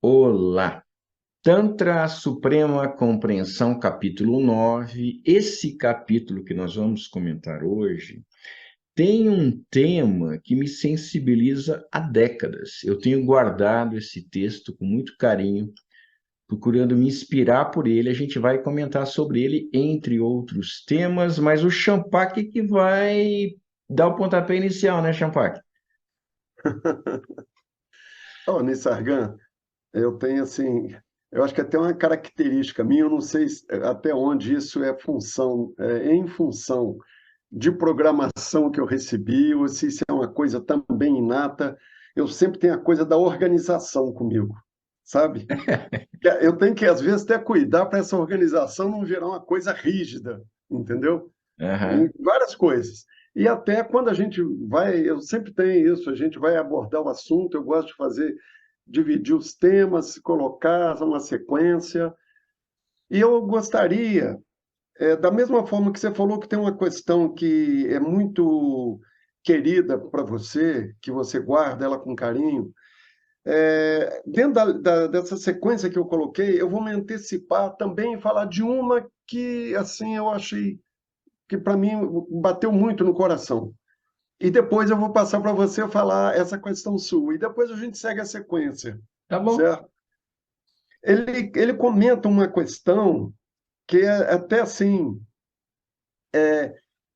Olá! Tantra Suprema Compreensão, capítulo 9. Esse capítulo que nós vamos comentar hoje tem um tema que me sensibiliza há décadas. Eu tenho guardado esse texto com muito carinho, procurando me inspirar por ele. A gente vai comentar sobre ele, entre outros temas, mas o Champaque que vai dar o pontapé inicial, né, Champaque? Oh, Nissargan, eu tenho assim, eu acho que até uma característica minha, eu não sei até onde isso é em função de programação que eu recebi, ou se isso é uma coisa também inata. Eu sempre tenho a coisa da organização comigo, sabe? Eu tenho que, às vezes, até cuidar para essa organização não virar uma coisa rígida, entendeu? Em Aham. várias coisas. E até quando a gente vai, eu sempre tenho isso, a gente vai abordar o assunto, eu gosto de fazer, dividir os temas, colocar uma sequência. E eu gostaria, da mesma forma que você falou que tem uma questão que é muito querida para você, que você guarda ela com carinho, dentro dessa sequência que eu coloquei, eu vou me antecipar também e falar de uma que, assim, eu achei que para mim bateu muito no coração. E depois eu vou passar para você falar essa questão sua. E depois a gente segue a sequência, Tá bom. certo? Ele comenta uma questão que é até assim,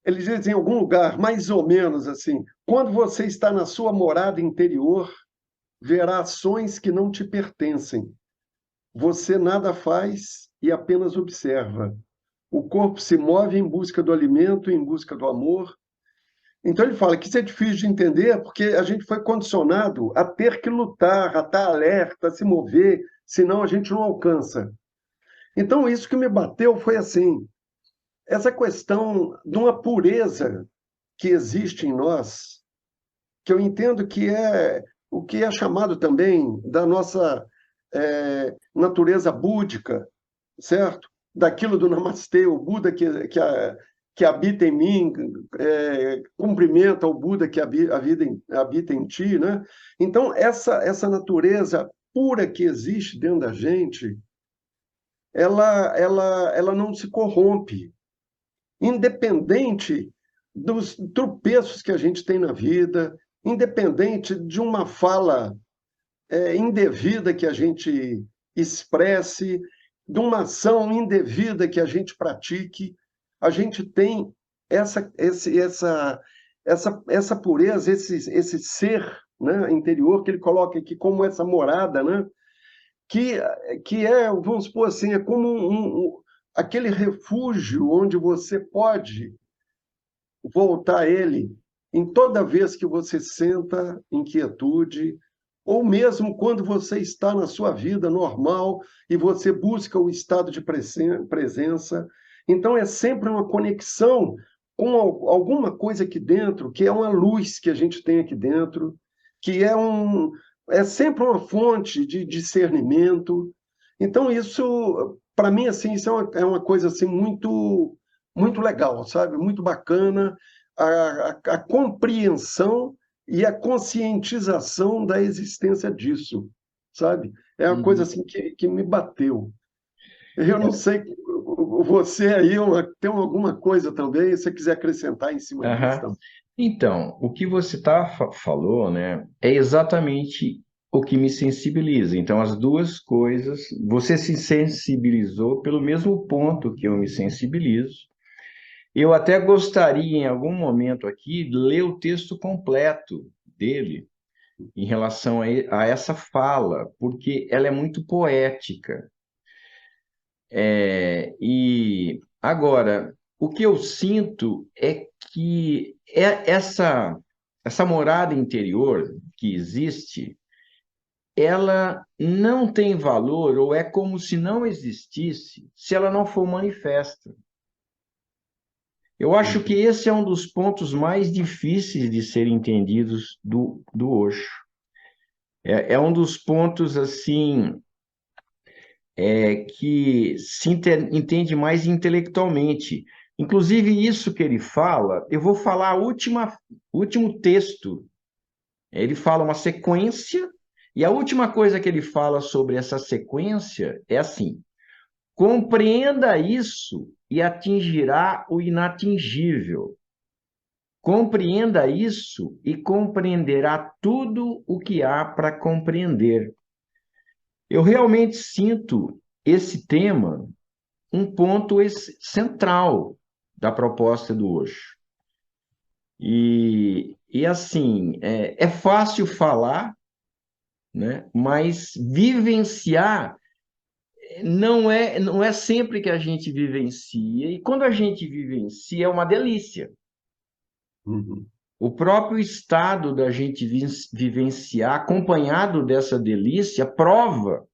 ele diz em algum lugar, mais ou menos assim, quando você está na sua morada interior, verá ações que não te pertencem. Você nada faz e apenas observa. O corpo se move em busca do alimento, em busca do amor. Então ele fala que isso é difícil de entender porque a gente foi condicionado a ter que lutar, a estar alerta, a se mover, senão a gente não alcança. Então isso que me bateu foi assim, essa questão de uma pureza que existe em nós, que eu entendo que é o que é chamado também da nossa natureza búdica, certo? Daquilo do Namastê, o Buda que habita em mim, cumprimenta o Buda que habita em ti, né? Então, essa natureza pura que existe dentro da gente, ela não se corrompe, independente dos tropeços que a gente tem na vida, independente de uma fala indevida que a gente expresse, de uma ação indevida que a gente pratique, a gente tem essa pureza, esse ser, né, interior que ele coloca aqui como essa morada, né, que, que é, vamos supor assim, é como aquele refúgio onde você pode voltar a ele em toda vez que você senta inquietude, ou mesmo quando você está na sua vida normal e você busca o estado de presença. Então, é sempre uma conexão com alguma coisa aqui dentro, que é uma luz que a gente tem aqui dentro, que é sempre uma fonte de discernimento. Então, isso, para mim, assim, isso é uma coisa assim, muito legal, sabe? Muito bacana a compreensão e a conscientização da existência disso, sabe? É uma coisa Uhum. assim que me bateu. Eu não sei, você aí tem alguma coisa também, se você quiser acrescentar em cima disso Aham. também. Então, o que você falou, né, é exatamente o que me sensibiliza. Então, as duas coisas, você se sensibilizou pelo mesmo ponto que eu me sensibilizo. Eu até gostaria, em algum momento aqui, de ler o texto completo dele em relação a essa fala, porque ela é muito poética. E agora, o que eu sinto é que essa morada interior que existe, ela não tem valor, ou é como se não existisse, se ela não for manifesta. Eu acho que Uhum. esse é um dos pontos mais difíceis de serem entendidos do Osho. É um dos pontos, assim, que entende mais intelectualmente. Inclusive, isso que ele fala, eu vou falar o último texto. Ele fala uma sequência, E a última coisa que ele fala sobre essa sequência é assim: compreenda isso e atingirá o inatingível. Compreenda isso e compreenderá tudo o que há para compreender. Eu realmente sinto esse tema um ponto central da proposta do Osho. E assim, é fácil falar, né? Mas vivenciar não é sempre que a gente vivencia. E quando a gente vivencia, é uma delícia. Uhum. O próprio estado da gente vivenciar, acompanhado dessa delícia, prova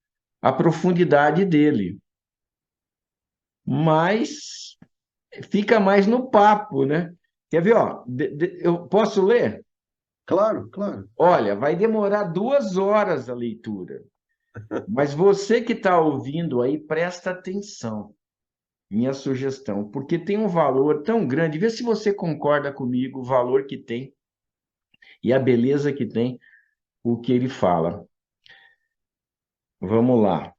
a profundidade dele. Mas fica mais no papo, né? Quer ver, ó? Eu posso ler? Claro, claro. Olha, vai demorar 2 horas a leitura, mas você que está ouvindo aí, presta atenção. Minha sugestão, porque tem um valor tão grande. Vê se você concorda comigo, o valor que tem e a beleza que tem o que ele fala. Vamos lá.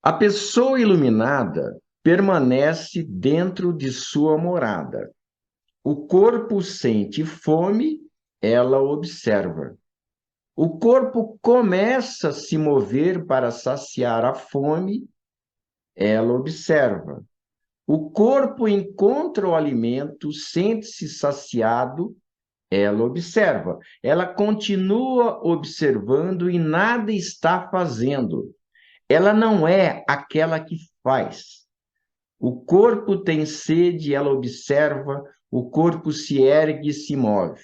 A pessoa iluminada permanece dentro de sua morada. O corpo sente fome, ela observa. O corpo começa a se mover para saciar a fome, ela observa. O corpo encontra o alimento, sente-se saciado, ela observa. Ela continua observando e nada está fazendo. Ela não é aquela que faz. O corpo tem sede, ela observa, o corpo se ergue e se move.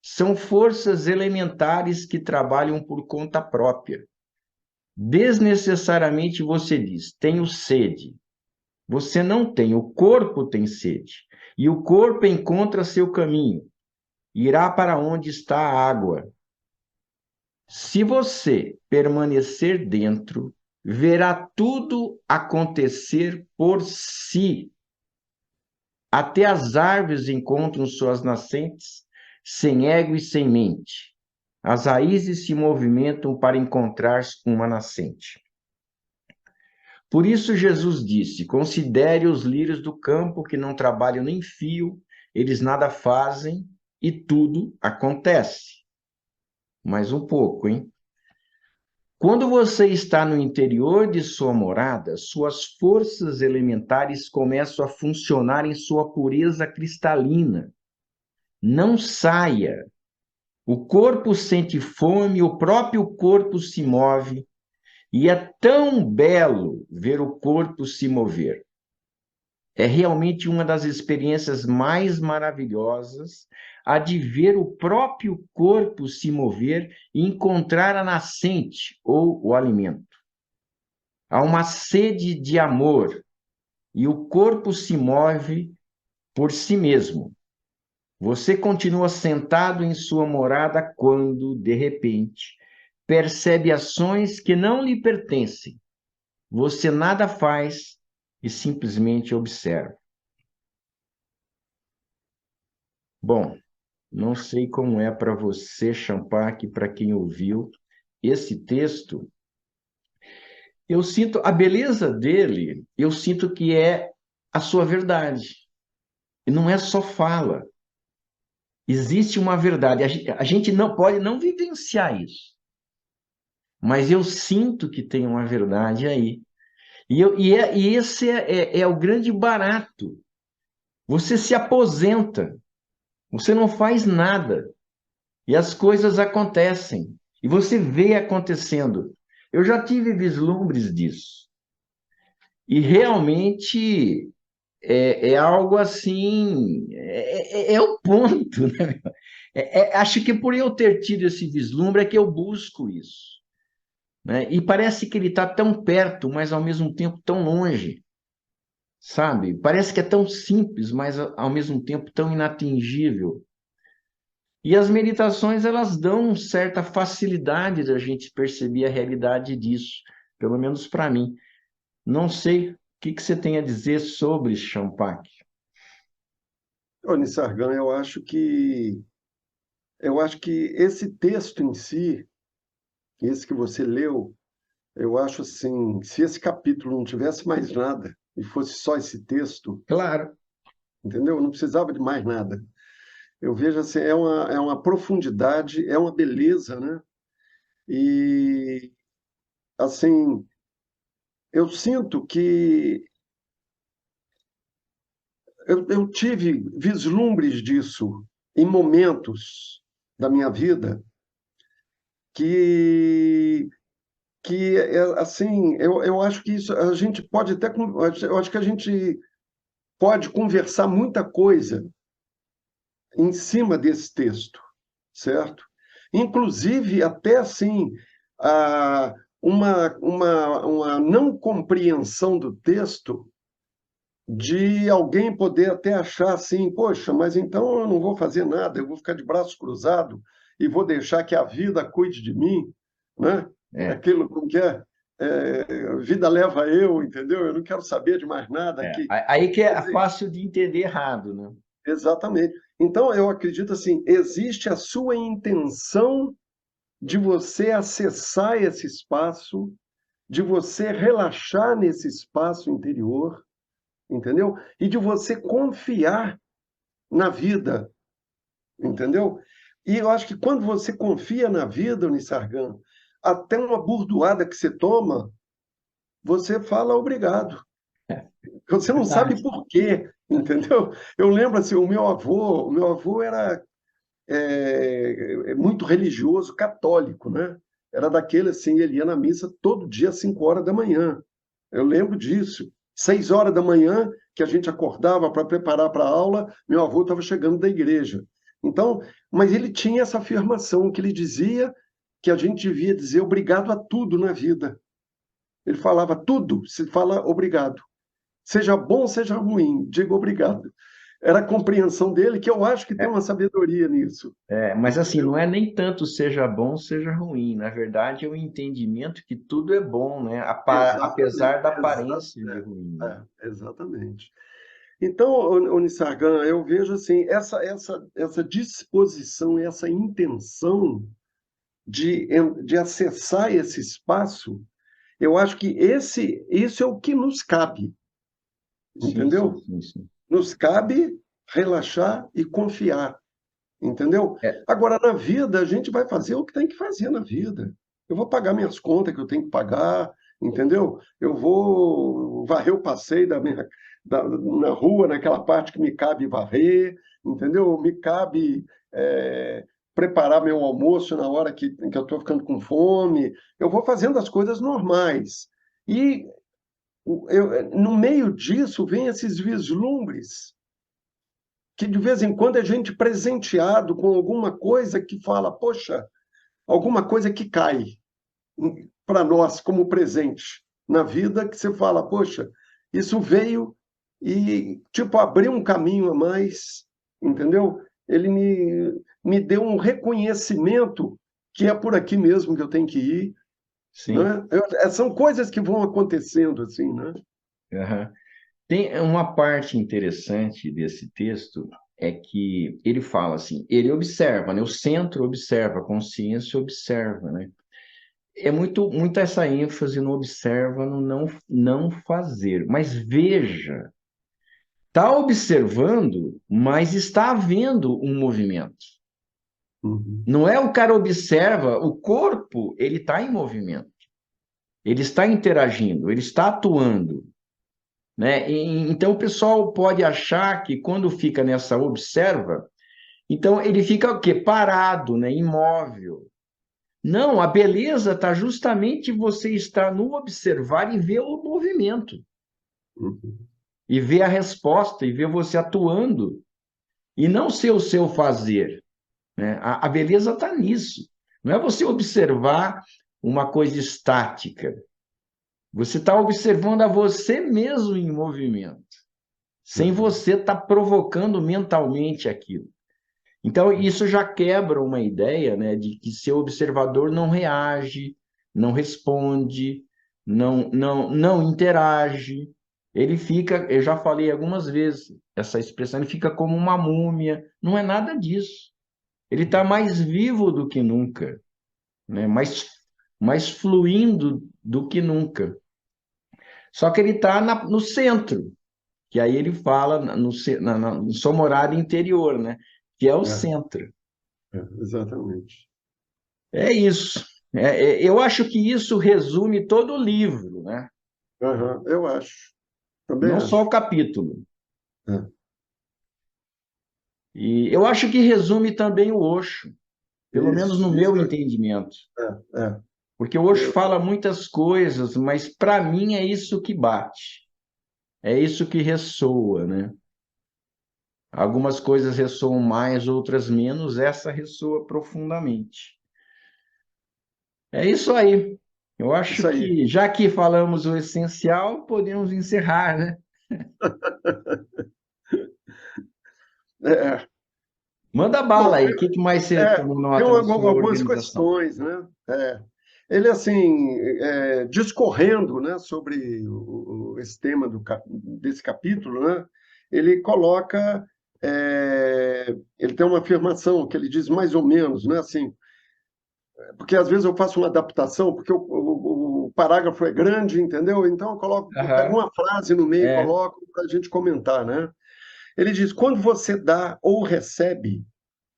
São forças elementares que trabalham por conta própria. Desnecessariamente você diz, tenho sede. Você não tem, o corpo tem sede. E o corpo encontra seu caminho. Irá para onde está a água. Se você permanecer dentro, verá tudo acontecer por si. Até as árvores encontram suas nascentes, sem ego e sem mente. As raízes se movimentam para encontrar uma nascente. Por isso Jesus disse: considere os lírios do campo que não trabalham nem fio, eles nada fazem e tudo acontece. Mais um pouco, hein? Quando você está no interior de sua morada, suas forças elementares começam a funcionar em sua pureza cristalina. Não saia. O corpo sente fome, o próprio corpo se move, e é tão belo ver o corpo se mover. É realmente uma das experiências mais maravilhosas a de ver o próprio corpo se mover e encontrar a nascente ou o alimento. Há uma sede de amor e o corpo se move por si mesmo. Você continua sentado em sua morada quando, de repente, percebe ações que não lhe pertencem. Você nada faz e simplesmente observa. Bom, não sei como é para você, Champac, para quem ouviu esse texto. Eu sinto a beleza dele, eu sinto que é a sua verdade. E não é só fala. Existe uma verdade. A gente não pode não vivenciar isso. Mas eu sinto que tem uma verdade aí. E esse é o grande barato. Você se aposenta, você não faz nada, e as coisas acontecem, e você vê acontecendo. Eu já tive vislumbres disso, e realmente é algo assim, é o ponto, né? Acho que por eu ter tido esse vislumbre é que eu busco isso, né? E parece que ele está tão perto, mas ao mesmo tempo tão longe, sabe? Parece que é tão simples, mas ao mesmo tempo tão inatingível. E as meditações, elas dão certa facilidade da gente perceber a realidade disso, pelo menos para mim. Não sei o que você tem a dizer sobre Champac. Ô, Nissargan, eu acho que esse texto em si esse que você leu, eu acho assim, se esse capítulo não tivesse mais nada e fosse só esse texto, Claro. entendeu? Não precisava de mais nada. Eu vejo assim, é uma profundidade, é uma beleza, né? E assim, eu sinto que eu tive vislumbres disso em momentos da minha vida que assim, eu acho que isso a gente pode até eu acho que a gente pode conversar muita coisa em cima desse texto, certo? Inclusive até assim, a, uma não compreensão do texto de alguém poder até achar assim, poxa, mas então eu não vou fazer nada, eu vou ficar de braço cruzado e vou deixar que a vida cuide de mim, né? É, Aquilo como que é, vida leva eu, entendeu? Eu não quero saber de mais nada é. aqui. Aí que Quer é dizer, fácil de entender errado, né? exatamente. Então eu acredito assim, existe a sua intenção de você acessar esse espaço, de você relaxar nesse espaço interior, entendeu? E de você confiar na vida, entendeu? E eu acho que quando você confia na vida, Unisargam, até uma burdoada que você toma, você fala obrigado. É, Você não sabe verdade. por quê, entendeu? Eu lembro assim, o meu avô era muito religioso, católico, né? Era daquele assim, ele ia na missa todo dia às 5 horas da manhã. Eu lembro disso. 6 horas da manhã, que a gente acordava para preparar para a aula, meu avô estava chegando da igreja. Então, mas ele tinha essa afirmação que ele dizia que a gente devia dizer obrigado a tudo na vida. Ele falava tudo, se fala obrigado. Seja bom, seja ruim, diga obrigado. Era a compreensão dele, que eu acho que tem É, uma sabedoria nisso. mas assim, não Entendeu? é nem tanto seja bom, seja ruim. Na verdade, é o entendimento que tudo é bom, né? Exatamente, Apesar da aparência de ruim, né? exatamente. Então, Onissagan, eu vejo assim, essa disposição, essa intenção de acessar esse espaço, eu acho que isso é o que nos cabe, Sim, sim, entendeu? sim, sim. Nos cabe relaxar e confiar, entendeu? É, Agora, na vida, a gente vai fazer o que tem que fazer na vida. Eu vou pagar minhas contas que eu tenho que pagar, entendeu? Eu vou varrer o passeio na rua, naquela parte que me cabe varrer, entendeu? Me cabe preparar meu almoço na hora que eu estou ficando com fome. Eu vou fazendo as coisas normais. E no meio disso vem esses vislumbres que de vez em quando a gente presenteado com alguma coisa que fala, poxa, alguma coisa que cai para nós como presente na vida, que você fala, poxa, isso veio e, tipo, abriu um caminho a mais, entendeu? Ele me deu um reconhecimento que é por aqui mesmo que eu tenho que ir, sim. né? São coisas que vão acontecendo assim, né? Aham. Tem uma parte interessante desse texto é que ele fala assim, ele observa, né? O centro observa, a consciência observa, né? É muito essa ênfase no observa, no não fazer. Mas veja, está observando, mas está havendo um movimento. Uhum. Não é o cara observa, o corpo, ele está em movimento. Ele está interagindo, ele está atuando, né? Então o pessoal pode achar que quando fica nessa observa, então ele fica o quê? Parado, né? Imóvel. Não, a beleza está justamente você estar no observar e ver o movimento, Uhum. e ver a resposta, e ver você atuando, e não ser o seu fazer, né? A beleza está nisso. Não é você observar uma coisa estática. Você está observando a você mesmo em movimento, sem Uhum. você estar provocando mentalmente aquilo. Então, isso já quebra uma ideia, né, de que seu observador não reage, não responde, não interage. Ele fica, eu já falei algumas vezes essa expressão, ele fica como uma múmia. Não é nada disso. Ele está mais vivo do que nunca, né? mais fluindo do que nunca. Só que ele está no centro, que aí ele fala na sua morada interior, né? Que é o É, centro. exatamente. É isso. Eu acho que isso resume todo o livro, né? Aham, eu acho, também Não só acho. o capítulo. É, E eu acho que resume também o Osho, pelo menos no isso meu entendimento. é. Porque o Osho Eu, fala muitas coisas, mas para mim é isso que bate, é isso que ressoa, né? Algumas coisas ressoam mais, outras menos, essa ressoa profundamente. É isso aí. Eu acho isso aí. que, já que falamos o essencial, podemos encerrar, né? É, Manda bom, bala aí. O que mais você tomou tem nota na sua algumas organização? questões, né? Ele, assim, discorrendo, né, sobre esse tema desse capítulo, né, ele coloca, ele tem uma afirmação que ele diz mais ou menos, né, assim, porque às vezes eu faço uma adaptação, porque o parágrafo é grande, entendeu? Então eu pego Aham. uma frase no meio e É. coloco para a gente comentar, né? Ele diz: quando você dá ou recebe,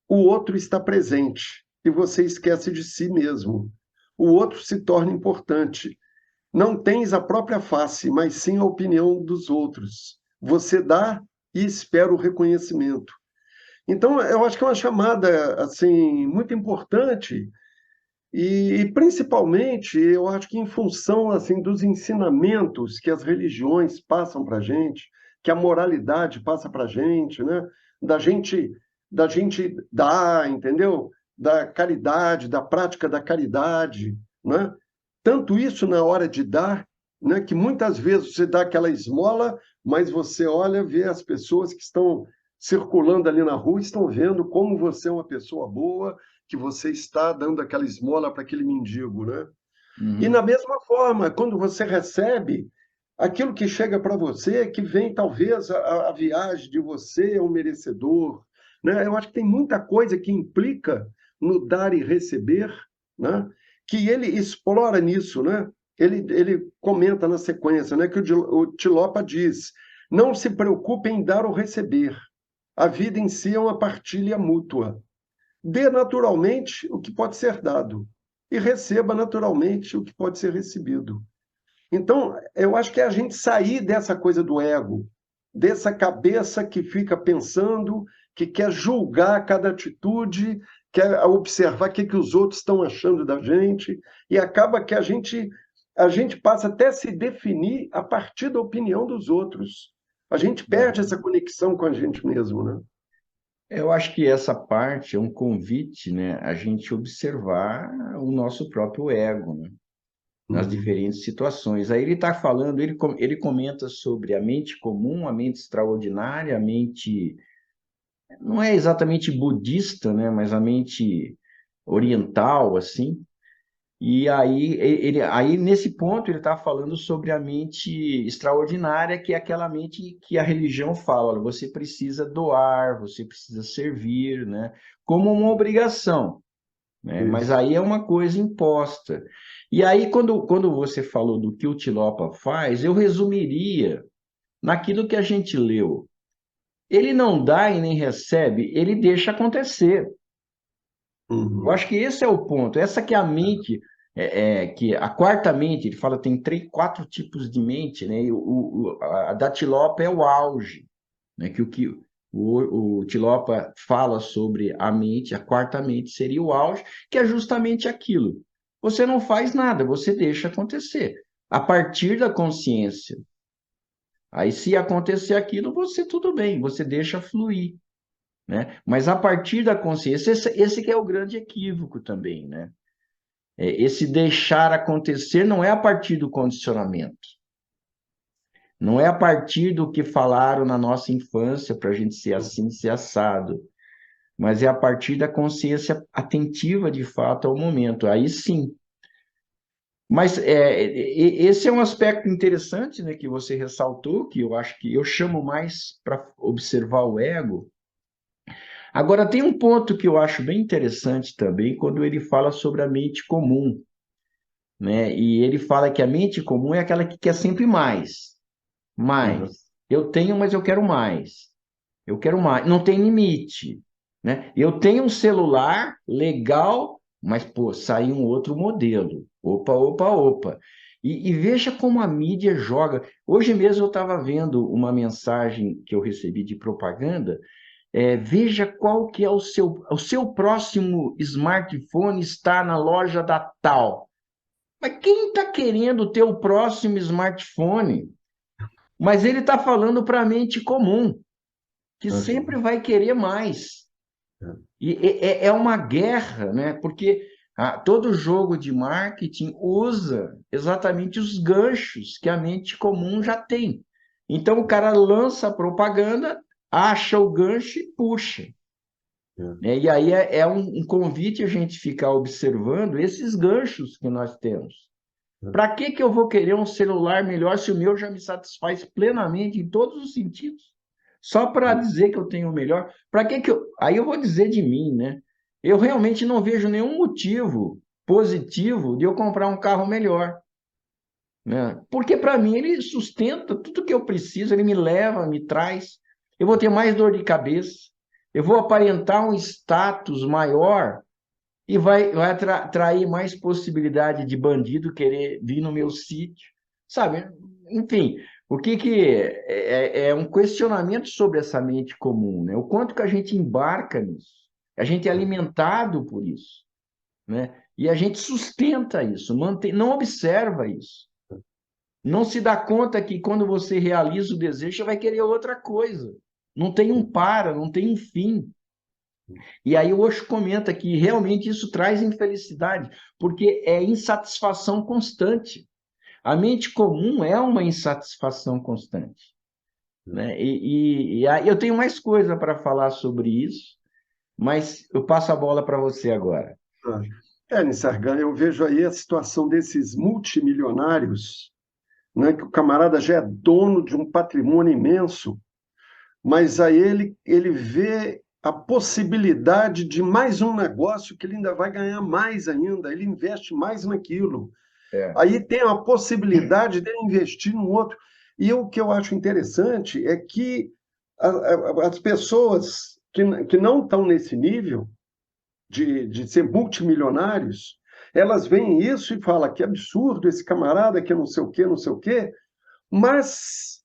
o outro está presente e você esquece de si mesmo. O outro se torna importante. Não tens a própria face, mas sim a opinião dos outros. Você dá e espera o reconhecimento. Então, eu acho que é uma chamada assim muito importante principalmente eu acho que em função assim dos ensinamentos que as religiões passam para a gente, que a moralidade passa para a gente, né? Da gente da gente dar, entendeu? Da caridade, da prática da caridade, né? Tanto isso na hora de dar, né? Que muitas vezes você dá aquela esmola, mas você olha, vê as pessoas que estão circulando ali na rua, estão vendo como você é uma pessoa boa, que você está dando aquela esmola para aquele mendigo, né? E na Uhum. mesma forma, quando você recebe, aquilo que chega para você, que vem talvez a viagem de você é um merecedor, né? Eu acho que tem muita coisa que implica no dar e receber, né? Que ele explora nisso, né? Ele comenta na sequência, né? Que o Tilopa diz: não se preocupe em dar ou receber. A vida em si é uma partilha mútua. Dê naturalmente o que pode ser dado e receba naturalmente o que pode ser recebido. Então, eu acho que é a gente sair dessa coisa do ego, dessa cabeça que fica pensando, que quer julgar cada atitude, quer observar o que os outros estão achando da gente, e acaba que a gente passa até a se definir a partir da opinião dos outros. A gente perde essa conexão com a gente mesmo, né? Eu acho que essa parte é um convite, né, a gente observar o nosso próprio ego, né, nas Uhum. diferentes situações. Aí ele está falando, ele comenta sobre a mente comum, a mente extraordinária, a mente, não é exatamente budista, né, mas a mente oriental, assim. E aí nesse ponto ele está falando sobre a mente extraordinária, que é aquela mente que a religião fala, olha, você precisa doar, você precisa servir, né? Como uma obrigação, né? Mas Isso. aí é uma coisa imposta. E aí, quando você falou do que o Tilopa faz, eu resumiria naquilo que a gente leu. Ele não dá e nem recebe, ele deixa acontecer. Eu Uhum. acho que esse é o ponto. Essa que é a mente, que a quarta mente, ele fala tem três, quatro tipos de mente, né? E a da Tilopa é o auge, né? O Tilopa fala sobre a mente, a quarta mente seria o auge, que é justamente aquilo. Você não faz nada, você deixa acontecer. A partir da consciência. Aí, se acontecer aquilo, você tudo bem, você deixa fluir, né? Mas a partir da consciência, esse que é o grande equívoco também, né? Esse deixar acontecer não é a partir do condicionamento, não é a partir do que falaram na nossa infância para a gente ser assim, ser assado, mas é a partir da consciência atentiva de fato ao momento. Aí sim. Mas esse é um aspecto interessante, né, que você ressaltou, que eu acho que eu chamo mais para observar o ego. Agora, tem um ponto que eu acho bem interessante também, quando ele fala sobre a mente comum. né? E ele fala que a mente comum é aquela que quer sempre mais. Uhum. Mais. Eu tenho, mas eu quero mais. Eu quero mais. Não tem limite, né? Eu tenho um celular legal, mas, pô, saiu um outro modelo. Opa, opa, opa. E veja como a mídia joga. Hoje mesmo eu estava vendo uma mensagem que eu recebi de propaganda. Veja qual que é o seu próximo smartphone está na loja da tal. Mas quem está querendo ter o próximo smartphone? Mas ele está falando para a mente comum, que sempre Uhum. vai querer mais. E é uma guerra, né? Porque todo jogo de marketing usa exatamente os ganchos que a mente comum já tem. Então o cara lança a propaganda, acha o gancho e puxa. Né? E aí é um convite a gente ficar observando esses ganchos que nós temos. Para que que eu vou querer um celular melhor se o meu já me satisfaz plenamente em todos os sentidos? Só para dizer que eu tenho o melhor. Para que que eu. Aí eu vou dizer de mim, né? Eu realmente não vejo nenhum motivo positivo de eu comprar um carro melhor, né? Porque para mim ele sustenta tudo que eu preciso, ele me leva, me traz. Eu vou ter mais dor de cabeça, eu vou aparentar um status maior e vai atrair mais possibilidade de bandido querer vir no meu sítio, sabe? Enfim, o que é um questionamento sobre essa mente comum, né? O quanto que a gente embarca nisso, a gente é alimentado por isso, né? E a gente sustenta isso, mantém, não observa isso, não se dá conta que quando você realiza o desejo, você vai querer outra coisa. Não tem um para, não tem um fim. E aí o Osho comenta que realmente isso traz infelicidade, porque é insatisfação constante. A mente comum é uma insatisfação constante, né? E aí eu tenho mais coisa para falar sobre isso, mas eu passo a bola para você agora. Ah, Nisargan, eu vejo aí a situação desses multimilionários, né, que o camarada já é dono de um patrimônio imenso, mas aí ele vê a possibilidade de mais um negócio que ele ainda vai ganhar mais ainda, ele investe mais naquilo. É, Aí tem a possibilidade de investir no outro. E o que eu acho interessante é que as pessoas que não estão nesse nível de ser multimilionários, elas veem isso e falam que absurdo esse camarada, que não sei o quê, não sei o quê, mas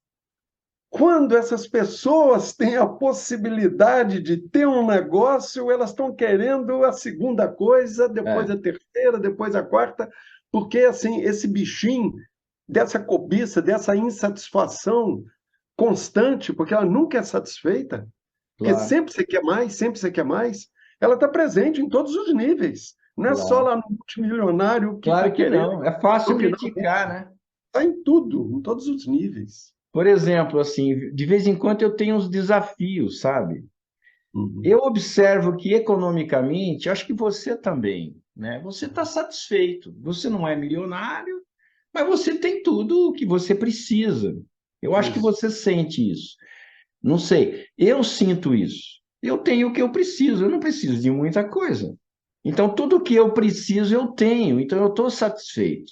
quando essas pessoas têm a possibilidade de ter um negócio, elas estão querendo a segunda coisa, depois é, a terceira, depois a quarta, porque assim, esse bichinho dessa cobiça, dessa insatisfação constante, porque ela nunca é satisfeita, porque claro, sempre você quer mais, sempre você quer mais, ela está presente em todos os níveis. Não é só claro. lá no multimilionário que está Claro que querendo, não. É fácil ou que não, criticar, né? está em tudo, em todos os níveis. Por exemplo, assim, de vez em quando eu tenho uns desafios, sabe? Uhum. Eu observo que economicamente, acho que você também, né? Você está satisfeito. Você não é milionário, mas você tem tudo o que você precisa. Eu acho que Isso. você sente isso. Não sei, eu sinto isso. Eu tenho o que eu preciso, eu não preciso de muita coisa. Então, tudo o que eu preciso, eu tenho. Então, eu estou satisfeito.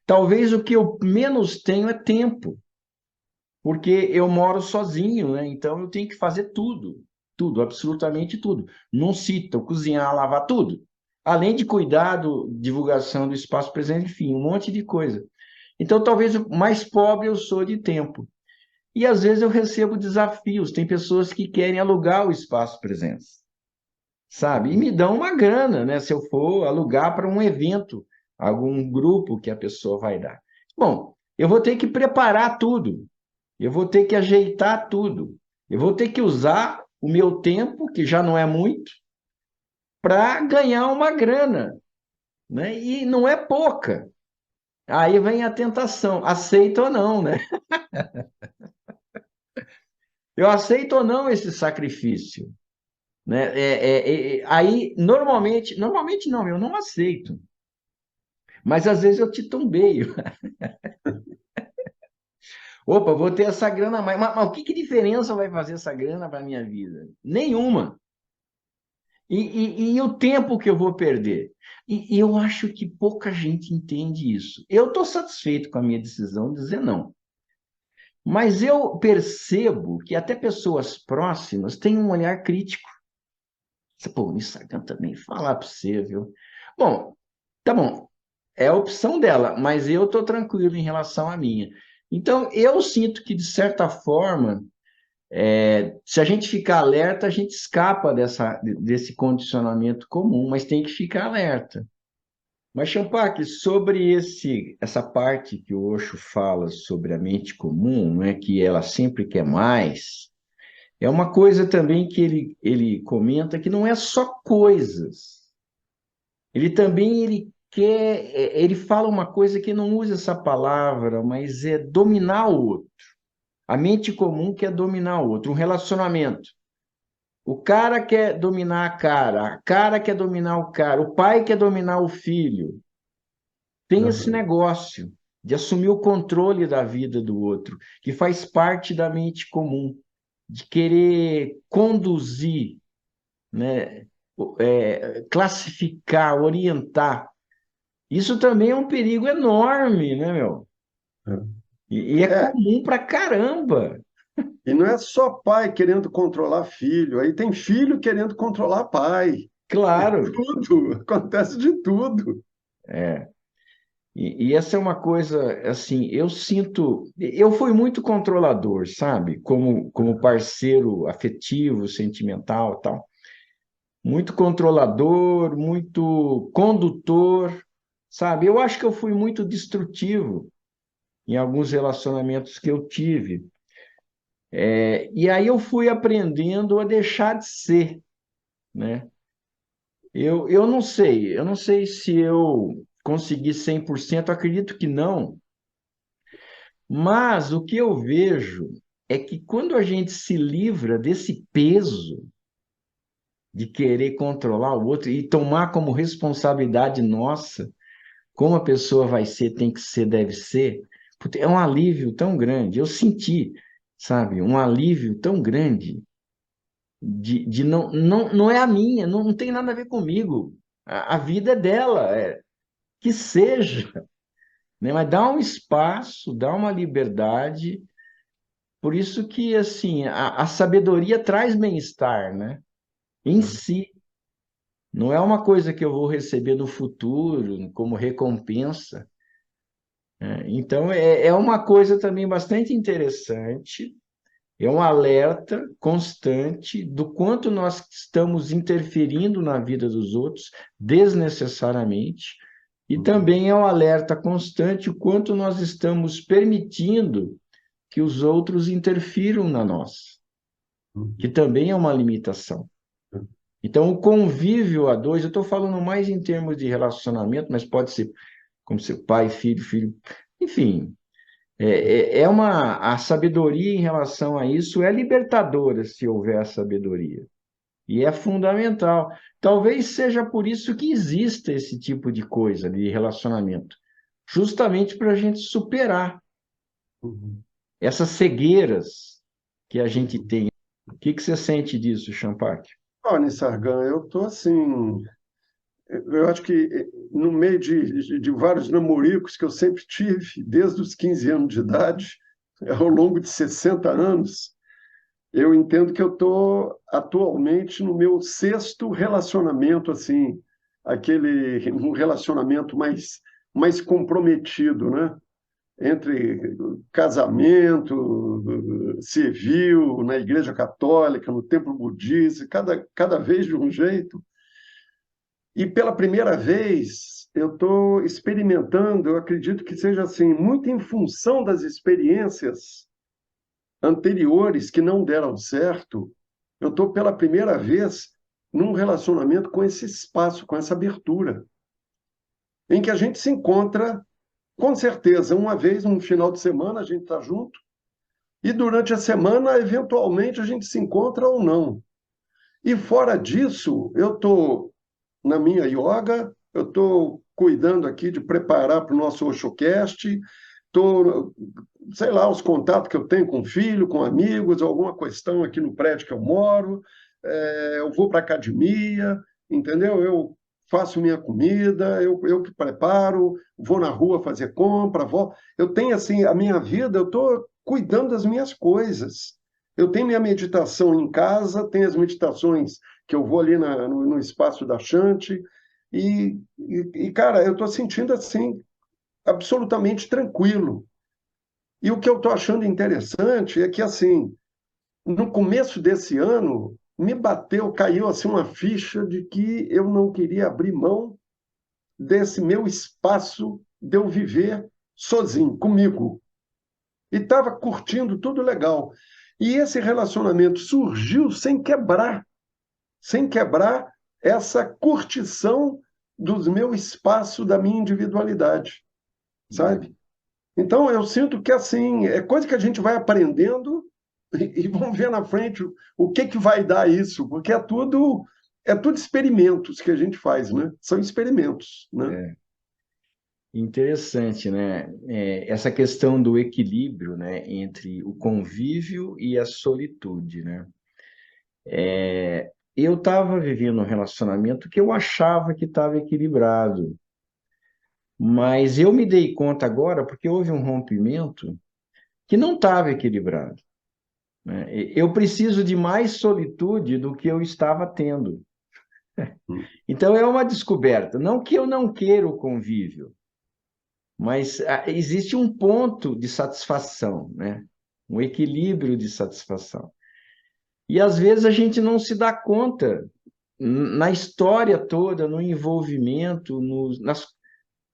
Talvez o que eu menos tenho é tempo, porque eu moro sozinho, né? Então, eu tenho que fazer tudo, tudo, absolutamente tudo. Num sítio, cozinhar, lavar tudo. Além de cuidar da divulgação do espaço presente, enfim, um monte de coisa. Então, talvez o mais pobre eu sou de tempo. E às vezes eu recebo desafios. Tem pessoas que querem alugar o espaço presença, sabe? E Uhum. me dão uma grana, né? Se eu for alugar para um evento, algum grupo que a pessoa vai dar. Bom, eu vou ter que preparar tudo, eu vou ter que ajeitar tudo, eu vou ter que usar o meu tempo, que já não é muito, para ganhar uma grana, né? E não é pouca. Aí vem a tentação, aceita ou não, né? Eu aceito ou não esse sacrifício, né? Aí, normalmente não, eu não aceito. Mas às vezes eu titumbeio. Opa, vou ter essa grana a mais. Mas o que diferença vai fazer essa grana para a minha vida? Nenhuma. E o tempo que eu vou perder? E eu acho que pouca gente entende isso. Eu estou satisfeito com a minha decisão de dizer não. Mas eu percebo que até pessoas próximas têm um olhar crítico. Pô, o Instagram também falar para você, viu? Bom, tá bom. É a opção dela, mas eu estou tranquilo em relação à minha. Então, eu sinto que, de certa forma, se a gente ficar alerta, a gente escapa desse condicionamento comum, mas tem que ficar alerta. Mas, Champaque, sobre essa parte que o Osho fala sobre a mente comum, né, que ela sempre quer mais, é uma coisa também que ele comenta que não é só coisas. Ele também ele fala uma coisa que não usa essa palavra, mas é dominar o outro. A mente comum quer dominar o outro, um relacionamento. O cara quer dominar a cara quer dominar o cara, o pai quer dominar o filho. Tem esse Aham. negócio de assumir o controle da vida do outro, que faz parte da mente comum, de querer conduzir, né? Classificar, orientar. Isso também é um perigo enorme, né, meu? E é É, comum pra caramba. e não é só pai querendo controlar filho, aí tem filho querendo controlar pai. Claro. Tudo, acontece de tudo. É. E essa é uma coisa, assim, eu sinto. Eu fui muito controlador, sabe? Como parceiro afetivo, sentimental, tal. Muito controlador, muito condutor, sabe? Eu acho que eu fui muito destrutivo em alguns relacionamentos que eu tive. E aí eu fui aprendendo a deixar de ser, né? Eu não sei se eu consegui 100%, acredito que não, mas o que eu vejo é que quando a gente se livra desse peso de querer controlar o outro e tomar como responsabilidade nossa, como a pessoa vai ser, tem que ser, deve ser, é um alívio tão grande. Eu senti, sabe, um alívio tão grande de não é a minha, não tem nada a ver comigo. A vida é dela, que seja, né? Mas dá um espaço, dá uma liberdade. Por isso que, assim, a sabedoria traz bem-estar, né? Em si. Não é uma coisa que eu vou receber no futuro como recompensa, né? Então, é uma coisa também bastante interessante. É um alerta constante do quanto nós estamos interferindo na vida dos outros desnecessariamente, e Uhum, também é um alerta constante o quanto nós estamos permitindo que os outros interfiram na nossa, que uhum, também é uma limitação. Então, o convívio a dois, eu estou falando mais em termos de relacionamento, mas pode ser como ser pai, filho, filho, enfim, a sabedoria em relação a isso é libertadora se houver sabedoria. E é fundamental. Talvez seja por isso que exista esse tipo de coisa, de relacionamento. Justamente para a gente superar uhum, essas cegueiras que a gente uhum. tem. O que que você sente disso, Champaque? Olha, Sargan, eu tô assim, eu acho que no meio de vários namoricos que eu sempre tive, desde os 15 anos de idade, ao longo de 60 anos, eu entendo que eu estou atualmente no meu sexto relacionamento, assim, um relacionamento mais comprometido, né? Entre casamento civil, na Igreja Católica, no templo budista, cada vez de um jeito. E pela primeira vez eu estou experimentando, eu acredito que seja assim, muito em função das experiências anteriores que não deram certo, eu estou pela primeira vez num relacionamento com esse espaço, com essa abertura, em que a gente se encontra, com certeza, uma vez, um final de semana, a gente está junto, e durante a semana, eventualmente, a gente se encontra ou não. E fora disso, eu estou na minha yoga, eu estou cuidando aqui de preparar para o nosso OshoCast, estou, sei lá, os contatos que eu tenho com filho, com amigos, alguma questão aqui no prédio que eu moro, eu vou para academia, entendeu? Eu faço minha comida, eu que preparo, vou na rua fazer compra, vou. Eu tenho assim, a minha vida, eu estou cuidando das minhas coisas. Eu tenho minha meditação em casa, tenho as meditações que eu vou ali no espaço da Chante, cara, eu estou sentindo assim, absolutamente tranquilo. E o que eu estou achando interessante é que, assim, no começo desse ano, me bateu, caiu assim uma ficha de que eu não queria abrir mão desse meu espaço de eu viver sozinho, comigo. E estava curtindo tudo legal. E esse relacionamento surgiu sem quebrar essa curtição dos meu espaço, da minha individualidade, sabe? Então, eu sinto que, assim, é coisa que a gente vai aprendendo e vamos ver na frente o que que vai dar isso, porque é tudo experimentos que a gente faz, né? São experimentos, né? É interessante, né? Essa questão do equilíbrio, né, entre o convívio e a solitude, né? Eu estava vivendo um relacionamento que eu achava que estava equilibrado, mas eu me dei conta agora, porque houve um rompimento, que não estava equilibrado, né? Eu preciso de mais solitude do que eu estava tendo. Então é uma descoberta. Não que eu não queira o convívio, mas existe um ponto de satisfação, né? Um equilíbrio de satisfação. E às vezes a gente não se dá conta, na história toda, no envolvimento, nas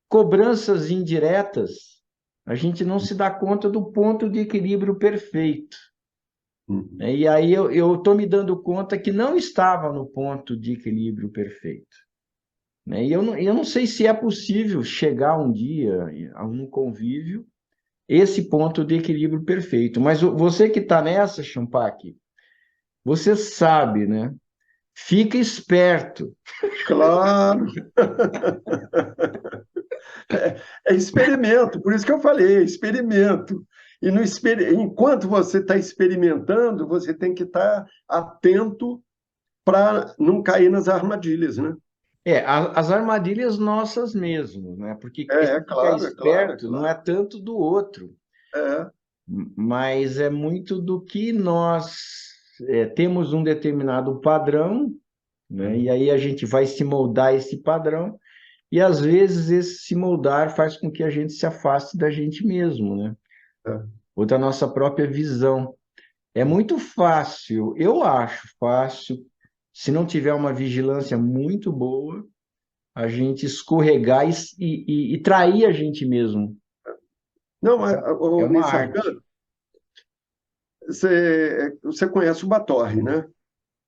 cobranças indiretas, a gente não se dá conta do ponto de equilíbrio perfeito, Uhum. né? E aí eu estou me dando conta que não estava no ponto de equilíbrio perfeito, né? E eu não sei se é possível chegar um dia a um convívio, esse ponto de equilíbrio perfeito. Mas você que está nessa, Champaque, você sabe, né? Fica esperto. Claro, é experimento, por isso que eu falei, é experimento. E enquanto você está experimentando, você tem que estar atento para não cair nas armadilhas, né? As armadilhas nossas mesmo, né? Porque esse É ficar claro, é claro, é esperto não é claro. tanto do outro, É, mas é muito do que nós temos um determinado padrão, né? E aí a gente vai se moldar esse padrão, e às vezes esse se moldar faz com que a gente se afaste da gente mesmo, né? é. Ou da nossa própria visão. É muito fácil, eu acho fácil, se não tiver uma vigilância muito boa, a gente escorregar e trair a gente mesmo. Não, mas, É ô, uma Nissargan, arte. você conhece o Batorre, né?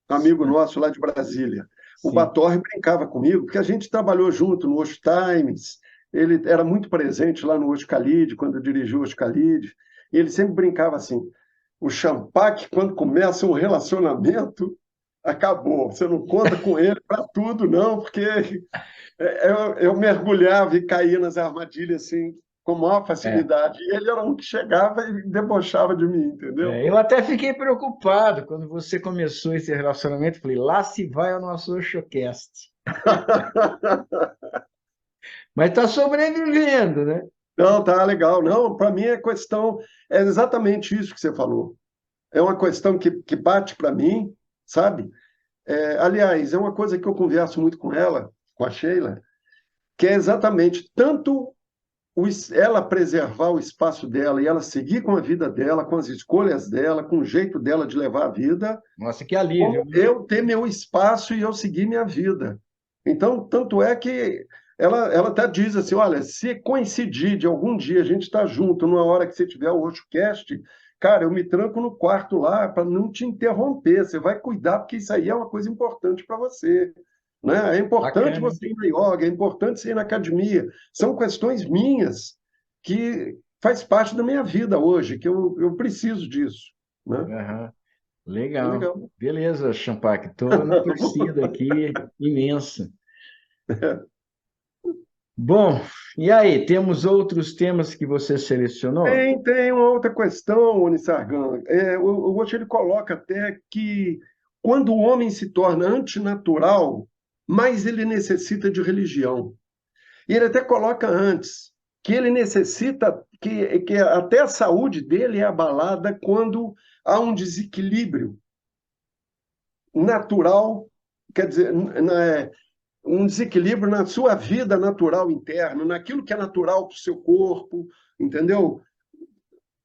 Amigo nosso lá de Brasília. O Sim. Batorre brincava comigo, porque a gente trabalhou junto no Osho Times, ele era muito presente lá no Osho Khalid, quando dirigiu o Osho Khalid, e ele sempre brincava assim, o Champaque, quando começa um relacionamento, acabou, você não conta com ele para tudo, não, porque eu mergulhava e caía nas armadilhas assim, com maior É. facilidade, e ele era um que chegava e debochava de mim, entendeu? Eu até fiquei preocupado quando você começou esse relacionamento. Falei, lá se vai o nosso Oshocast. Mas está sobrevivendo, né? Não, tá legal. Não, para mim é exatamente isso que você falou. É uma questão que bate para mim, sabe? Aliás, é uma coisa que eu converso muito com ela, com a Sheila, que é exatamente tanto ela preservar o espaço dela e ela seguir com a vida dela, com as escolhas dela, com o jeito dela de levar a vida, Nossa, que alívio, como né? eu ter meu espaço e eu seguir minha vida. Então, tanto é que ela até diz assim: olha, se coincidir de algum dia a gente estar junto numa hora que você tiver o Roxocast, cara, eu me tranco no quarto lá para não te interromper. Você vai cuidar, porque isso aí é uma coisa importante para você. Né? É importante Bacana. você ir na yoga, é importante você ir na academia. São questões minhas que faz parte da minha vida hoje, que eu preciso disso. Né? Aham. É Legal. legal. Beleza, Champaque. Estou na torcida aqui, imensa. Bom, e aí, temos outros temas que você selecionou? Tem uma outra questão, Unisargan. O Osho ele coloca até que quando o homem se torna antinatural, mais ele necessita de religião. E ele até coloca antes que ele necessita, que até a saúde dele é abalada quando há um desequilíbrio natural, quer dizer, um desequilíbrio na sua vida natural interna, naquilo que é natural para o seu corpo, entendeu?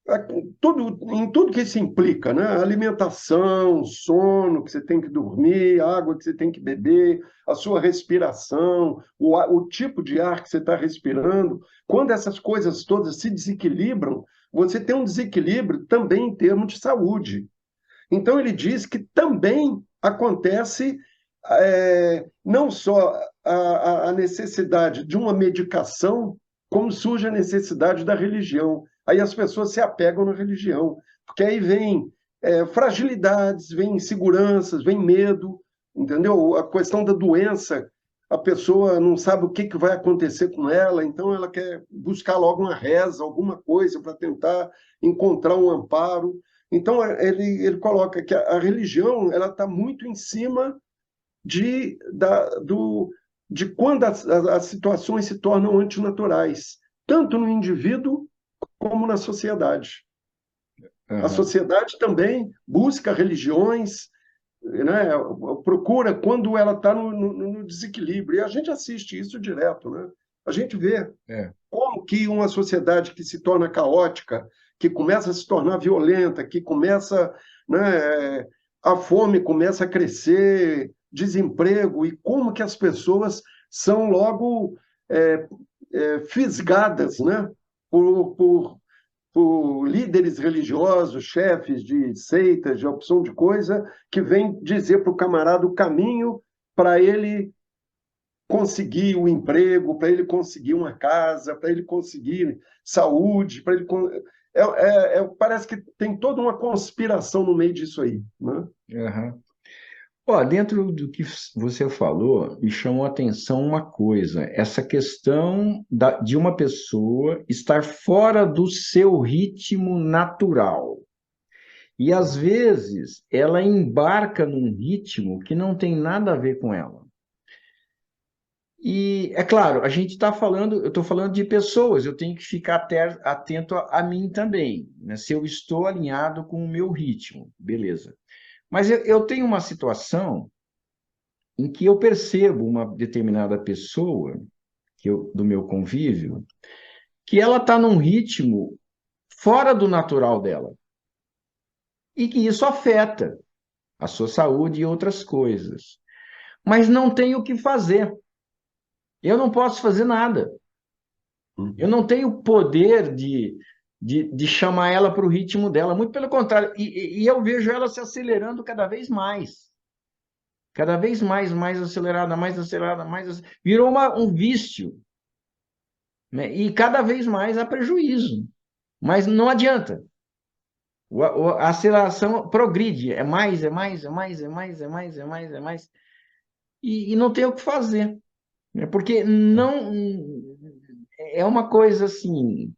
Em tudo que isso implica, né? Alimentação, sono que você tem que dormir, água que você tem que beber, a sua respiração, o tipo de ar que você está respirando. Quando essas coisas todas se desequilibram, você tem um desequilíbrio também em termos de saúde. Então, ele diz que também acontece não só a necessidade de uma medicação, como surge a necessidade da religião. Aí as pessoas se apegam na religião, porque aí vem fragilidades, vem inseguranças, vem medo, entendeu? A questão da doença, a pessoa não sabe o que vai acontecer com ela, então ela quer buscar logo uma reza, alguma coisa para tentar encontrar um amparo. Então, ele coloca que a religião ela está muito em cima de quando as situações se tornam antinaturais, tanto no indivíduo como na sociedade. A Aham. sociedade também busca religiões, né, procura quando ela está no desequilíbrio. E a gente assiste isso direto. Né? A gente vê É. como que uma sociedade que se torna caótica, que começa a se tornar violenta, que começa, né, a fome começa a crescer, desemprego, e como que as pessoas são logo fisgadas, né, por, por líderes religiosos, chefes de seitas, de opção de coisa, que vem dizer para o camarada o caminho para ele conseguir o emprego, para ele conseguir uma casa, para ele conseguir saúde, para ele parece que tem toda uma conspiração no meio disso aí, né? Aham. Ó, dentro do que você falou, me chamou a atenção uma coisa, essa questão de uma pessoa estar fora do seu ritmo natural. E às vezes ela embarca num ritmo que não tem nada a ver com ela. E é claro, a gente está falando, eu estou falando de pessoas, eu tenho que ficar atento a mim também, né? Se eu estou alinhado com o meu ritmo, beleza. Mas eu tenho uma situação em que eu percebo uma determinada pessoa do meu convívio, que ela está num ritmo fora do natural dela, e que isso afeta a sua saúde e outras coisas. Mas não tem o que fazer. Eu não posso fazer nada. Eu Uhum. não tenho poder de chamar ela para o ritmo dela. Muito pelo contrário. E eu vejo ela se acelerando cada vez mais. Cada vez mais acelerada, mais acelerada, virou um vício, né? E cada vez mais há prejuízo. Mas não adianta. A aceleração progride. É mais, é mais, é mais, é mais, é mais, é mais, é mais. E não tem o que fazer, né? Porque não é uma coisa assim,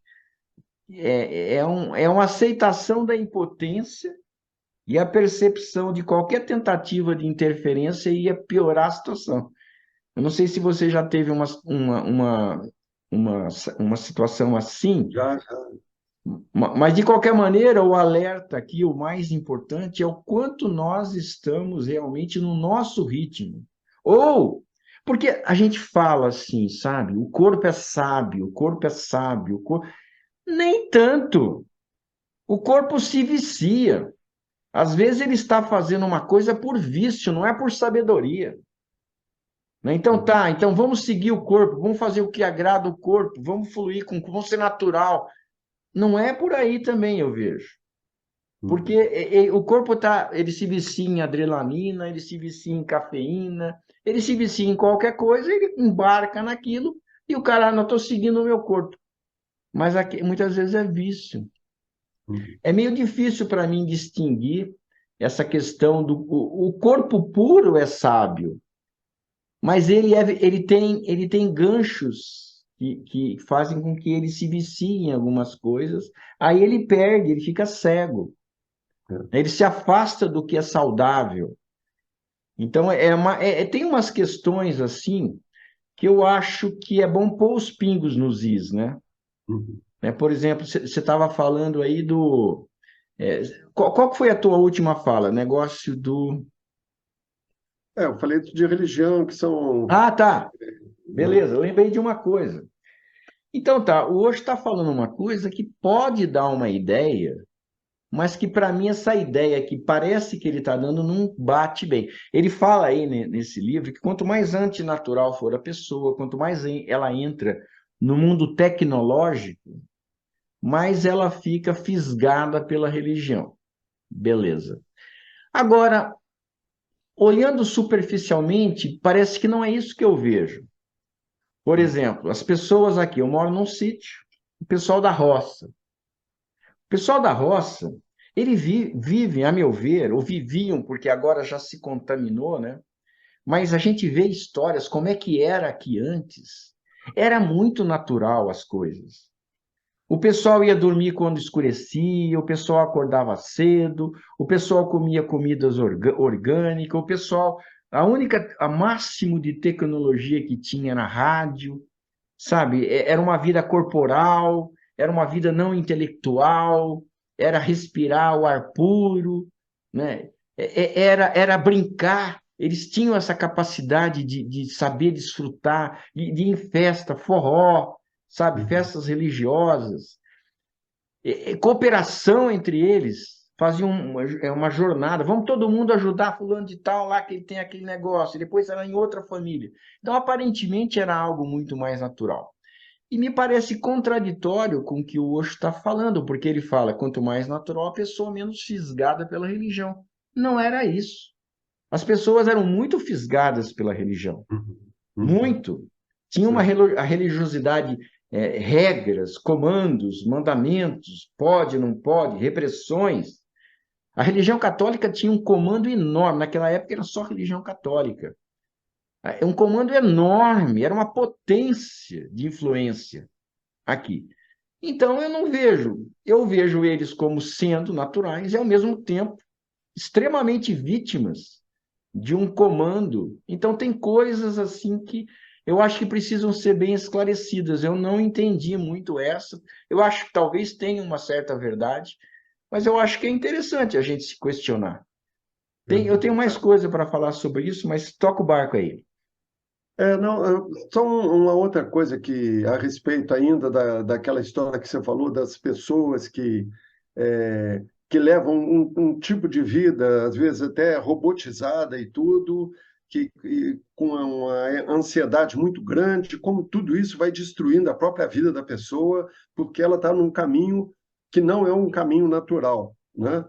é uma aceitação da impotência e a percepção de qualquer tentativa de interferência ia piorar a situação. Eu não sei se você já teve uma, uma situação assim, Já. mas de qualquer maneira, o alerta aqui, o mais importante é o quanto nós estamos realmente no nosso ritmo. Ou, porque a gente fala assim, sabe? O corpo é sábio, o corpo é sábio, nem tanto. O corpo se vicia. Às vezes ele está fazendo uma coisa por vício, não é por sabedoria. Né? Então Uhum. tá, então vamos seguir o corpo, vamos fazer o que agrada o corpo, vamos fluir vamos ser natural. Não é por aí também, eu vejo. Porque Uhum. o corpo tá, ele se vicia em adrenalina, ele se vicia em cafeína, ele se vicia em qualquer coisa, ele embarca naquilo e o cara, não estou seguindo o meu corpo. Mas aqui, muitas vezes é vício. Uhum. É meio difícil para mim distinguir essa questão o corpo puro é sábio, mas ele tem ganchos que fazem com que ele se vicie em algumas coisas, aí ele perde, ele fica cego, É. ele se afasta do que é saudável. Então, tem umas questões assim que eu acho que é bom pôr os pingos nos is, né? Uhum. Por exemplo, você estava falando aí do... é, qual que foi a tua última fala? Negócio do... Eu falei de religião, que são, Ah, tá. né? Beleza, eu lembrei de uma coisa. Então tá, o Osho está falando uma coisa que pode dar uma ideia, mas que para mim essa ideia que parece que ele está dando não bate bem. Ele fala aí nesse livro que quanto mais antinatural for a pessoa, quanto mais ela entra no mundo tecnológico, mais ela fica fisgada pela religião. Beleza. Agora, olhando superficialmente, parece que não é isso que eu vejo. Por exemplo, as pessoas aqui, eu moro num sítio, o pessoal da roça. O pessoal da roça, ele vive, a meu ver, ou viviam, porque agora já se contaminou, né? Mas a gente vê histórias, como é que era aqui antes. Era muito natural as coisas. O pessoal ia dormir quando escurecia, o pessoal acordava cedo, o pessoal comia comidas orgânicas, o pessoal, a máximo de tecnologia que tinha na rádio, sabe? Era uma vida corporal, era uma vida não intelectual, era respirar o ar puro, né? Era brincar. Eles tinham essa capacidade de saber desfrutar, de ir em festa, forró, sabe? Uhum. Festas religiosas, cooperação entre eles. Faziam uma jornada, vamos todo mundo ajudar fulano de tal lá que ele tem aquele negócio, e depois era em outra família. Então, aparentemente, era algo muito mais natural. E me parece contraditório com o que o Osho está falando, porque ele fala, quanto mais natural a pessoa, menos fisgada pela religião. Não era isso. As pessoas eram muito fisgadas pela religião, Uhum. Uhum. muito. Tinha Sim. a religiosidade, regras, comandos, mandamentos, pode, não pode, repressões. A religião católica tinha um comando enorme, naquela época era só religião católica. É um comando enorme, era uma potência de influência aqui. Então, eu vejo eles como sendo naturais e, ao mesmo tempo, extremamente vítimas de um comando. Então, tem coisas assim que eu acho que precisam ser bem esclarecidas. Eu não entendi muito essa. Eu acho que talvez tenha uma certa verdade, mas eu acho que é interessante a gente se questionar. Eu tenho mais coisa para falar sobre isso, mas toca o barco aí. Não, só uma outra coisa que, a respeito ainda daquela história que você falou, das pessoas que levam um tipo de vida, às vezes até robotizada e tudo, com uma ansiedade muito grande, como tudo isso vai destruindo a própria vida da pessoa, porque ela está num caminho que não é um caminho natural, né?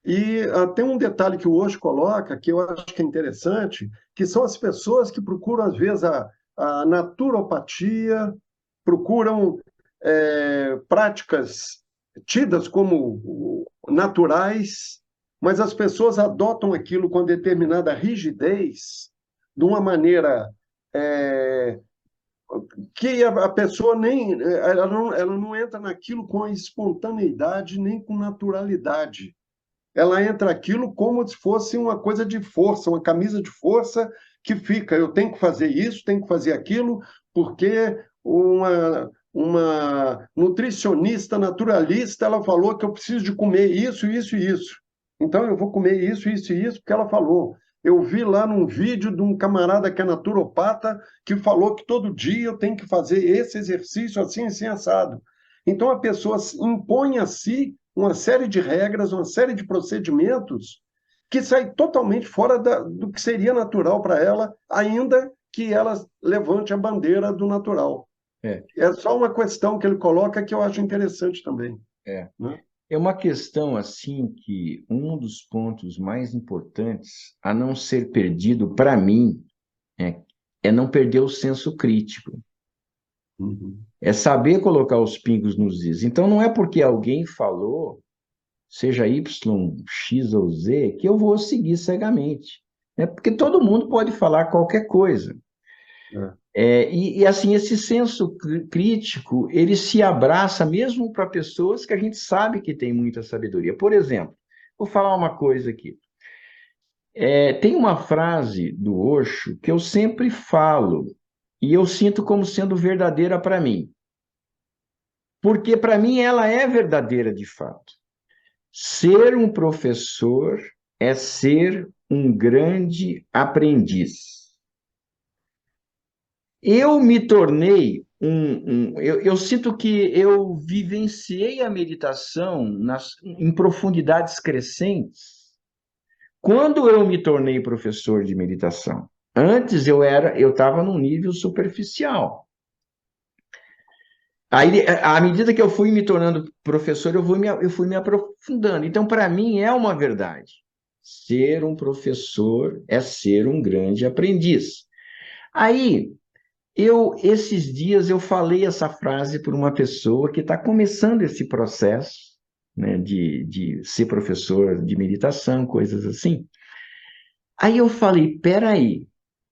E tem um detalhe que o Osho coloca, que eu acho que é interessante, que são as pessoas que procuram, às vezes, a naturopatia, procuram práticas tidas como naturais, mas as pessoas adotam aquilo com determinada rigidez, de uma maneira é, que a pessoa nem ela não entra naquilo com a espontaneidade nem com naturalidade. Ela entra aquilo como se fosse uma coisa de força, uma camisa de força que fica, eu tenho que fazer isso, tenho que fazer aquilo, porque uma nutricionista naturalista, ela falou que eu preciso de comer isso, isso e isso. Então eu vou comer isso, isso e isso, porque ela falou. Eu vi lá num vídeo de um camarada que é naturopata que falou que todo dia eu tenho que fazer esse exercício assim, assim, assado. Então a pessoa impõe a si uma série de regras, uma série de procedimentos que sai totalmente fora do que seria natural para ela, ainda que ela levante a bandeira do natural. É, É só uma questão que ele coloca que eu acho interessante também, é. né? É uma questão assim que um dos pontos mais importantes a não ser perdido para mim é, é não perder o senso crítico. Uhum. É saber colocar os pingos nos is. Então não é porque alguém falou, seja Y, X ou Z, que eu vou seguir cegamente. É porque todo mundo pode falar qualquer coisa. É. Assim, esse senso crítico, ele se abraça mesmo para pessoas que a gente sabe que tem muita sabedoria. Por exemplo, vou falar uma coisa aqui. Tem uma frase do Osho que eu sempre falo e eu sinto como sendo verdadeira para mim, porque para mim ela é verdadeira de fato. Ser um professor é ser um grande aprendiz. Eu me tornei eu sinto que eu vivenciei a meditação em profundidades crescentes quando eu me tornei professor de meditação. Antes eu estava num nível superficial. Aí, à medida que eu fui me tornando professor, eu fui me aprofundando. Então, para mim, é uma verdade. Ser um professor é ser um grande aprendiz. Aí, esses dias, eu falei essa frase para uma pessoa que está começando esse processo, né, de ser professor de meditação, coisas assim. Aí eu falei, peraí,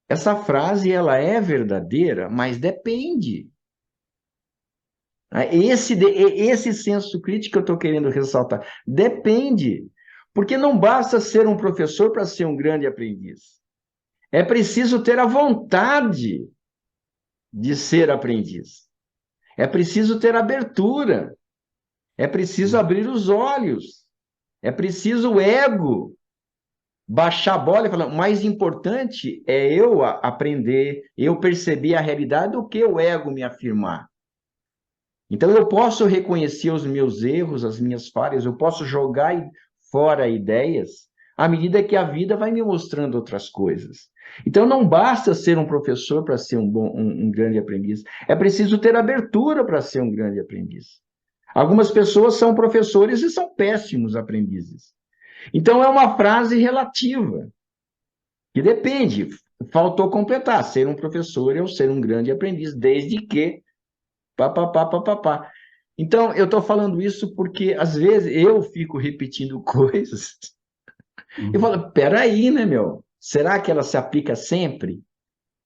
essa frase ela é verdadeira, mas depende. Esse senso crítico que eu estou querendo ressaltar. Depende. Porque não basta ser um professor para ser um grande aprendiz. É preciso ter a vontade de ser aprendiz. É preciso ter abertura. É preciso abrir os olhos. É preciso o ego baixar a bola e falar: o mais importante é eu aprender, eu perceber a realidade do que o ego me afirmar. Então, eu posso reconhecer os meus erros, as minhas falhas, eu posso jogar fora ideias à medida que a vida vai me mostrando outras coisas. Então, não basta ser um professor para ser um grande aprendiz. É preciso ter abertura para ser um grande aprendiz. Algumas pessoas são professores e são péssimos aprendizes. Então, é uma frase relativa, que depende. Faltou completar. Ser um professor é ou ser um grande aprendiz, desde que papapá, papapá. Então, eu estou falando isso porque, às vezes, eu fico repetindo coisas e Uhum. falo, peraí, né, meu? Será que ela se aplica sempre,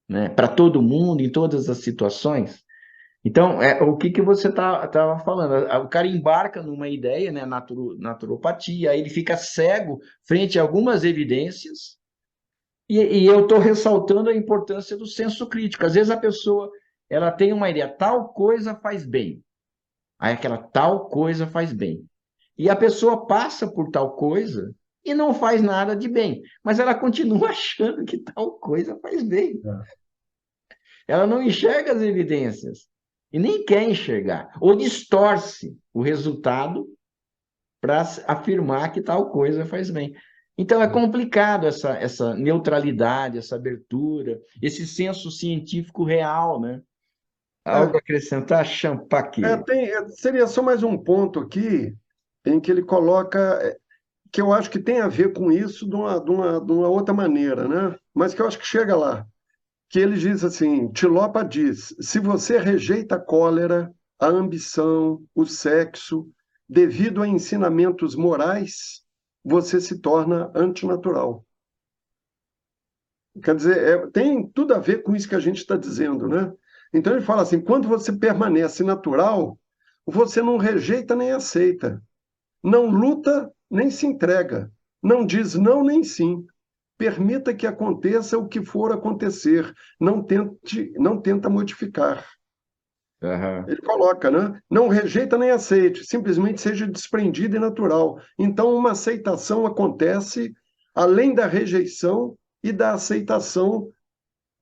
né, para todo mundo, em todas as situações? Então, o que você estava falando? O cara embarca numa ideia, né, naturopatia, aí ele fica cego frente a algumas evidências, e eu estou ressaltando a importância do senso crítico. Às vezes a pessoa ela tem uma ideia, tal coisa faz bem. Aí aquela tal coisa faz bem. E a pessoa passa por tal coisa e não faz nada de bem, mas ela continua achando que tal coisa faz bem. É. Ela não enxerga as evidências e nem quer enxergar, ou distorce o resultado para afirmar que tal coisa faz bem. Então é complicado essa neutralidade, essa abertura, esse senso científico real, né? Algo a É, acrescentar, Champaque? seria só mais um ponto aqui em que ele coloca, que eu acho que tem a ver com isso de uma outra maneira, né? Mas que eu acho que chega lá. Que ele diz assim, Tilopa diz, se você rejeita a cólera, a ambição, o sexo, devido a ensinamentos morais, você se torna antinatural. Quer dizer, tem tudo a ver com isso que a gente está dizendo, né? Então ele fala assim, quando você permanece natural, você não rejeita nem aceita, não luta nem se entrega, não diz não nem sim. Permita que aconteça o que for acontecer, não tenta modificar. Aham. Ele coloca, né? Não rejeita nem aceite, simplesmente seja desprendido e natural. Então, uma aceitação acontece além da rejeição e da aceitação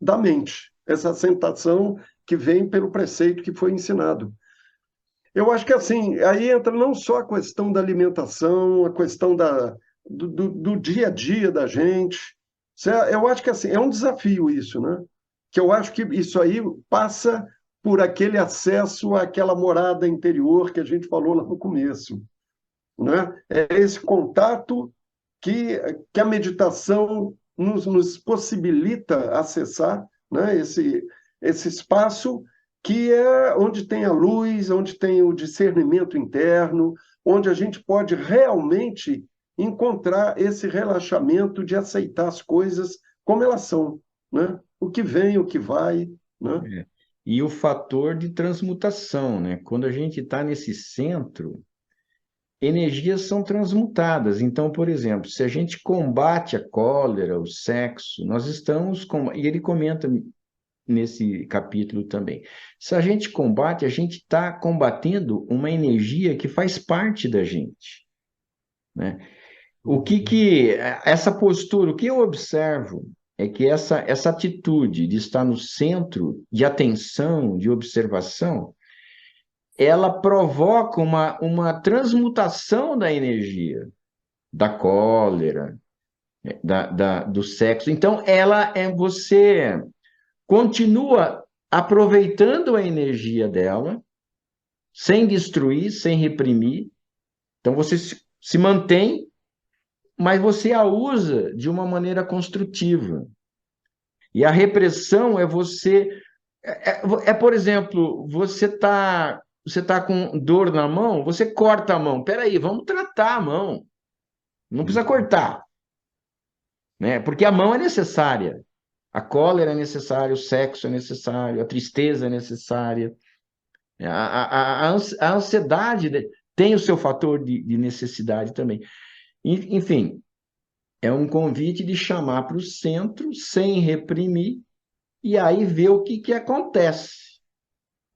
da mente. Essa aceitação que vem pelo preceito que foi ensinado. Eu acho que assim, aí entra não só a questão da alimentação, a questão do dia a dia da gente. Eu acho que assim, é um desafio isso, né? Que eu acho que isso aí passa por aquele acesso àquela morada interior que a gente falou lá no começo, né? É esse contato que a meditação nos possibilita acessar, né? Esse espaço que é onde tem a luz, onde tem o discernimento interno, onde a gente pode realmente encontrar esse relaxamento de aceitar as coisas como elas são, né? O que vem, o que vai, né? É. E o fator de transmutação, né? Quando a gente está nesse centro, energias são transmutadas. Então, por exemplo, se a gente combate a cólera, o sexo, nós estamos com... E ele comenta nesse capítulo também. Se a gente combate, a gente está combatendo uma energia que faz parte da gente, né? Essa postura, o que eu observo é que essa atitude de estar no centro de atenção, de observação, ela provoca uma transmutação da energia, da cólera, do sexo. Então, você continua aproveitando a energia dela, sem destruir, sem reprimir. Então, você se mantém, mas você a usa de uma maneira construtiva. E a repressão é você. Por exemplo, você tá com dor na mão, você corta a mão. Peraí, vamos tratar a mão. Não precisa cortar, né? Porque a mão é necessária. A cólera é necessária, o sexo é necessário, a tristeza é necessária. A ansiedade tem o seu fator de necessidade também. Enfim, é um convite de chamar para o centro, sem reprimir, e aí ver o que acontece.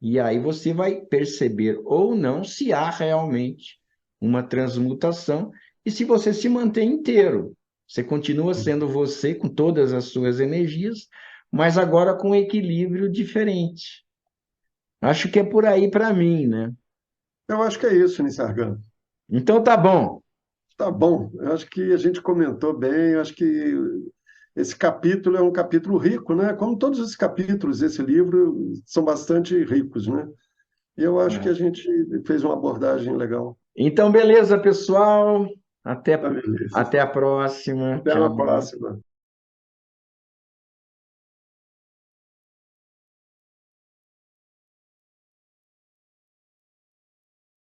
E aí você vai perceber ou não se há realmente uma transmutação e se você se mantém inteiro. Você continua sendo você com todas as suas energias, mas agora com um equilíbrio diferente. Acho que é por aí para mim, né? Eu acho que é isso, Nisargan. Então tá bom. Tá bom, eu acho que a gente comentou bem, eu acho que esse capítulo é um capítulo rico, né? Como todos os capítulos desse livro são bastante ricos, né? E eu acho que É. a gente fez uma abordagem legal. Então, beleza, pessoal. Até, Tá, beleza. até a próxima. Até a Tchau. próxima.